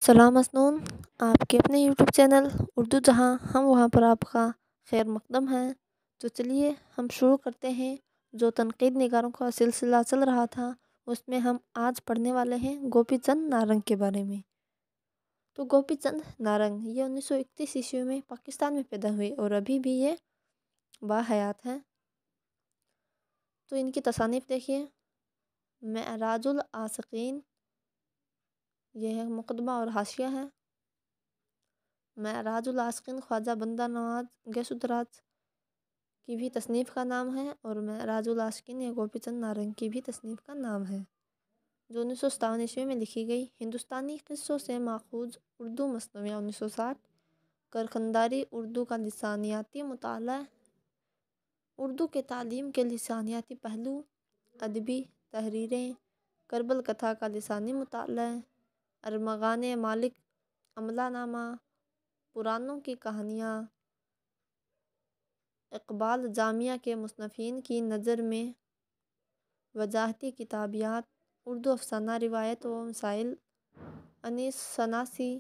सलाम मसनून, आपके अपने यूट्यूब चैनल उर्दू जहाँ हम वहाँ पर आपका खैर मकदम है। तो चलिए हम शुरू करते हैं। जो तनकीद निगारों का सिलसिला चल रहा था उसमें हम आज पढ़ने वाले हैं गोपी चंद नारंग के बारे में। तो गोपी चंद नारंग ये 1931 ईस्वी में पाकिस्तान में पैदा हुए और अभी भी ये बाहयात हैं। तो इनकी तसानीफ़ देखिए। मेराजुल आशिकीन यह है मुकदमा और हाशिया है। मेराजुल आशिकीन ख्वाजा बंदा नवाज गैसुदराज की भी तसनीफ़ का नाम है और मेराजुल आशिकीन या गोपी चंद नारंग की भी तसनीफ़ का नाम है, जो 1957 ईस्वी में लिखी गई। हिंदुस्तानी क़िस्सों से माखूज़ उर्दू मसनवियाँ 1960। करखंदारी उर्दू का लिसानियाती मुताला। उर्दू के तालीम के लिसानियाती पहलू, अदबी तहरीरें, करबल कथा का लिसानी मुताला, अरमगान मालिक, अमलानामा, पुरानों की कहानियाँ, इक़बाल जामिया के मुसन्निफ़ीन की नज़र में वजाहती किताबियात, उर्दू अफ़साना रिवायत व मसाइल, अनीस सनासी,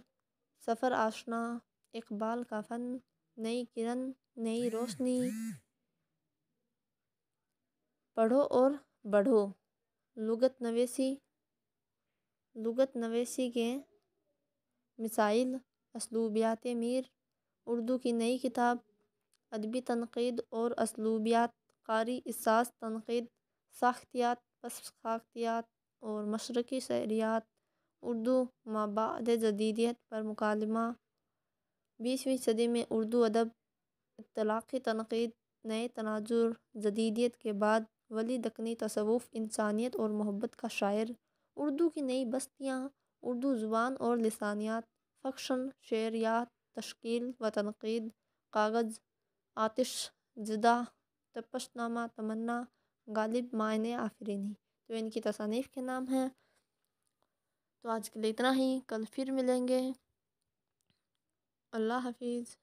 सफ़र आशना, इक़बाल का फ़न, नई किरण नई रोशनी, पढ़ो और बढ़ो, लुगत नवेसी के मिसाइल, असलूबियात मीर, उर्दू की नई किताब, अदबी तनक़ीद और असलूबियात, क़ारी इसास तनक़ीद, साख्तियात पस साख्तियात और मशरक़ी शहरियात, उर्दू माबाद जदीदियत पर मुकालमा। 20वीं सदी में उर्दू अदब, इत्तलाक़ी तनक़ीद, नए तनाजुर, जदीदियत के बाद वली दक्कनी तसव्वुफ़, इंसानियत और मोहब्बत का शायर, उर्दू की नई बस्तियाँ, उर्दू ज़ुबान और लिसानियात, फ़क्शन, शेरियात, तश्कील व तनक़ीद, कागज़, आतिश ज़दा, तपशनामा, तमन्ना, गालिब, मायने आफ़रीनी। तो इनकी तसानीफ़ के नाम हैं। तो आज के लिए इतना ही, कल फिर मिलेंगे। अल्लाह हाफिज़।